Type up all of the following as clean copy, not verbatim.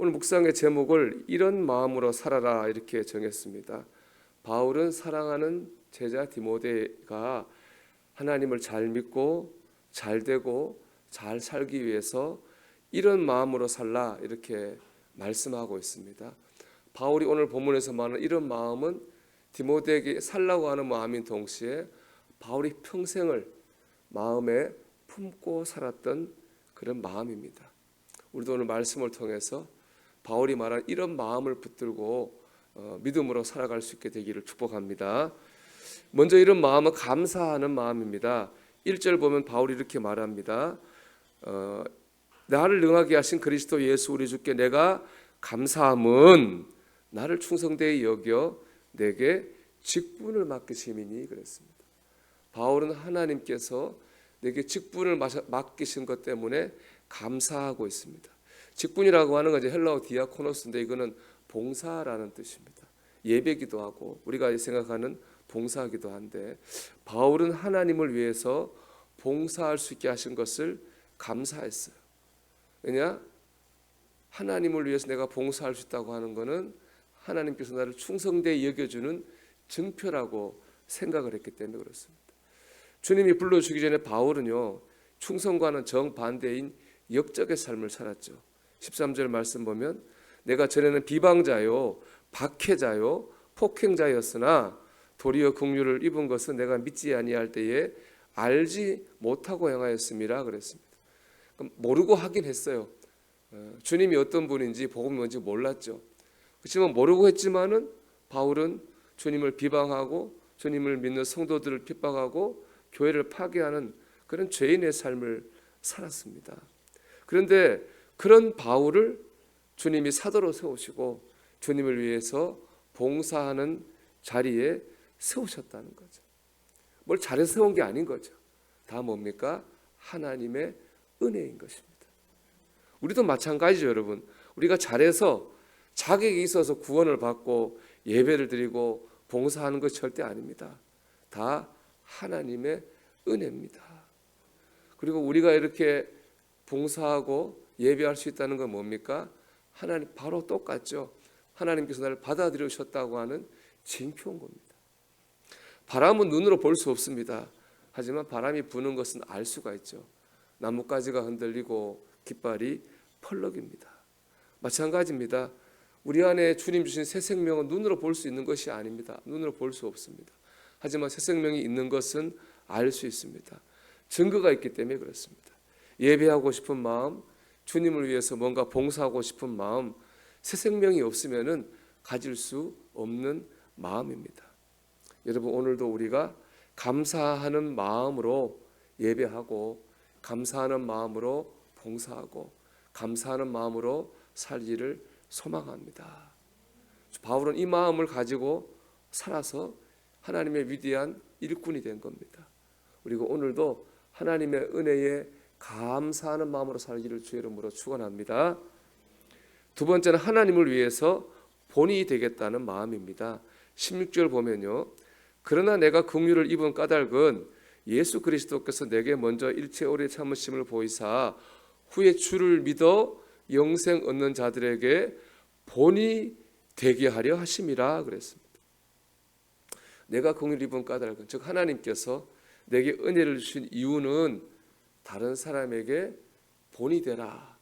오늘 묵상의 제목을 이런 마음으로 살아라 이렇게 정했습니다. 바울은 사랑하는 제자 디모데가 하나님을 잘 믿고 잘 되고 잘 살기 위해서 이런 마음으로 살라 이렇게 말씀하고 있습니다. 바울이 오늘 본문에서 말하는 이런 마음은 디모데에게 살라고 하는 마음인 동시에 바울이 평생을 마음에 품고 살았던 그런 마음입니다. 우리도 오늘 말씀을 통해서 바울이 말한 이런 마음을 붙들고 믿음으로 살아갈 수 있게 되기를 축복합니다. 먼저 이런 마음은 감사하는 마음입니다. 1절 보면 바울이 이렇게 말합니다. 나를 능하게 하신 그리스도 예수 우리 주께 내가 감사함은 나를 충성되이 여겨 내게 직분을 맡기심이니 그랬습니다. 바울은 하나님께서 내게 직분을 맡기신 것 때문에 감사하고 있습니다. 직분이라고 하는 건 이제 헬라어 디아코노스인데 이거는 봉사라는 뜻입니다. 예배기도 하고 우리가 생각하는 봉사기도 한데 바울은 하나님을 위해서 봉사할 수 있게 하신 것을 감사했어요. 왜냐? 하나님을 위해서 내가 봉사할 수 있다고 하는 것은 하나님께서 나를 충성되이 여겨주는 증표라고 생각을 했기 때문에 그렇습니다. 주님이 불러주기 전에 바울은요 충성과는 정반대인 역적의 삶을 살았죠. 13절 말씀 보면 내가 전에는 비방자요 박해자요 폭행자였으나 도리어 긍휼을 입은 것은 내가 믿지 아니할 때에 알지 못하고 행하였음이라 그랬습니다. 모르고 하긴 했어요. 주님이 어떤 분인지 복음이 뭔지 몰랐죠. 그렇지만 모르고 했지만은 바울은 주님을 비방하고 주님을 믿는 성도들을 핍박하고 교회를 파괴하는 그런 죄인의 삶을 살았습니다. 그런데 그런 바울을 주님이 사도로 세우시고 주님을 위해서 봉사하는 자리에 세우셨다는 거죠. 뭘 잘해서 세운 게 아닌 거죠. 다 뭡니까? 하나님의 은혜인 것입니다. 우리도 마찬가지죠, 여러분. 우리가 잘해서 자격이 있어서 구원을 받고 예배를 드리고 봉사하는 것 절대 아닙니다. 다 하나님의 은혜입니다. 그리고 우리가 이렇게 봉사하고 예배할 수 있다는 건 뭡니까? 하나님 바로 똑같죠. 하나님께서 나를 받아들이셨다고 하는 징표인 겁니다. 바람은 눈으로 볼 수 없습니다. 하지만 바람이 부는 것은 알 수가 있죠. 나뭇가지가 흔들리고 깃발이 펄럭입니다. 마찬가지입니다. 우리 안에 주님 주신 새 생명은 눈으로 볼 수 있는 것이 아닙니다. 눈으로 볼 수 없습니다. 하지만 새 생명이 있는 것은 알 수 있습니다. 증거가 있기 때문에 그렇습니다. 예배하고 싶은 마음, 주님을 위해서 뭔가 봉사하고 싶은 마음, 새 생명이 없으면은 가질 수 없는 마음입니다. 여러분 오늘도 우리가 감사하는 마음으로 예배하고 감사하는 마음으로 봉사하고 감사하는 마음으로 살기를 소망합니다. 바울은 이 마음을 가지고 살아서 하나님의 위대한 일꾼이 된 겁니다. 그리고 오늘도 하나님의 은혜에 감사하는 마음으로 살기를 주의 이름으로 축원합니다. 두 번째는 하나님을 위해서 본이 되겠다는 마음입니다. 16절 보면요. 그러나 내가 긍휼을 입은 까닭은 예수 그리스도께서 내게 먼저 일체 오래 참으심을 보이사 후에 주를 믿어 영생 얻는 자들에게 본이 되게 하려 하심이라 그랬습니다. 내가 긍휼을 입은 까닭은 즉 하나님께서 내게 은혜를 주신 이유는 다른 사람에게 본이 되라.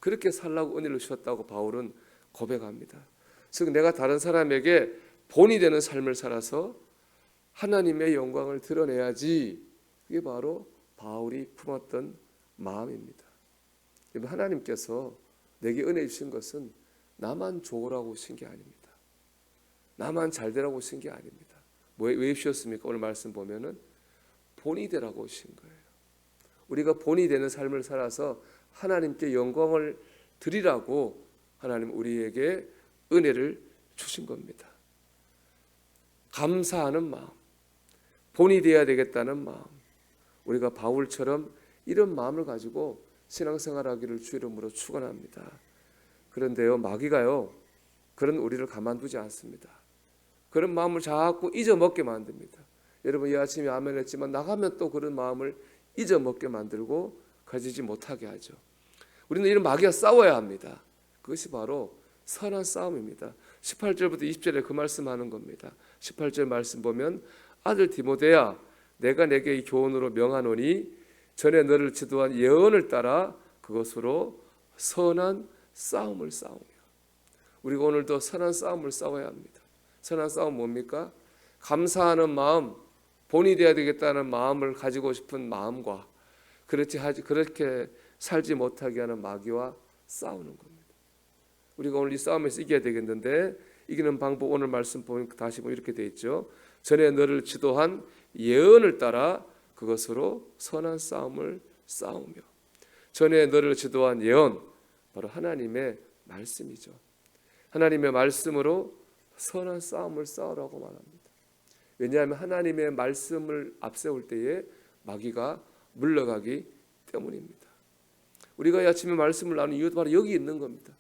그렇게 살라고 은혜를 주셨다고 바울은 고백합니다. 즉 내가 다른 사람에게 본이 되는 삶을 살아서 하나님의 영광을 드러내야지. 그게 바로 바울이 품었던 마음입니다. 하나님께서 내게 은혜 주신 것은 나만 좋으라고 하신 게 아닙니다. 나만 잘 되라고 하신 게 아닙니다. 왜 주셨습니까? 오늘 말씀 보면은 본이 되라고 하신 거예요. 우리가 본이 되는 삶을 살아서 하나님께 영광을 드리라고 하나님 우리에게 은혜를 주신 겁니다. 감사하는 마음, 본이 되어야 되겠다는 마음, 우리가 바울처럼 이런 마음을 가지고 신앙생활하기를 주 이름으로 축원합니다. 그런데요, 마귀가요 그런 우리를 가만두지 않습니다. 그런 마음을 자꾸 잊어먹게 만듭니다. 여러분 이 아침에 아멘 했지만 나가면 또 그런 마음을 잊어먹게 만들고 가지지 못하게 하죠. 우리는 이런 마귀와 싸워야 합니다. 그것이 바로 선한 싸움입니다. 18절부터 20절에 그 말씀하는 겁니다. 18절 말씀 보면 아들 디모데야 내가 내게 이 교훈으로 명하노니 전에 너를 지도한 예언을 따라 그것으로 선한 싸움을 싸우며. 우리가 오늘도 선한 싸움을 싸워야 합니다. 선한 싸움 뭡니까? 감사하는 마음, 본이 되어야 되겠다는 마음을 가지고 싶은 마음과 그렇게 살지 못하게 하는 마귀와 싸우는 겁니다. 우리가 오늘 이 싸움에서 이겨야 되겠는데 이기는 방법 오늘 말씀 보면 다시 보면 이렇게 되어 있죠. 전에 너를 지도한 예언을 따라 그것으로 선한 싸움을 싸우며. 전에 너를 지도한 예언 바로 하나님의 말씀이죠. 하나님의 말씀으로 선한 싸움을 싸우라고 말합니다. 왜냐하면 하나님의 말씀을 앞세울 때에 마귀가 물러가기 때문입니다. 우리가 이 아침에 말씀을 나누는 이유도 바로 여기 있는 겁니다.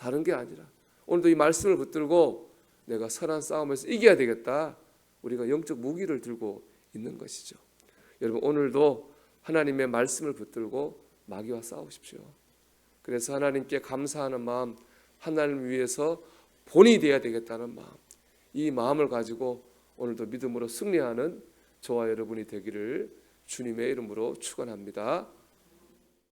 다른 게 아니라 오늘도 이 말씀을 붙들고 내가 선한 싸움에서 이겨야 되겠다. 우리가 영적 무기를 들고 있는 것이죠. 여러분 오늘도 하나님의 말씀을 붙들고 마귀와 싸우십시오. 그래서 하나님께 감사하는 마음, 하나님을 위해서 본이 되어야 되겠다는 마음, 이 마음을 가지고 오늘도 믿음으로 승리하는 저와 여러분이 되기를 주님의 이름으로 축원합니다.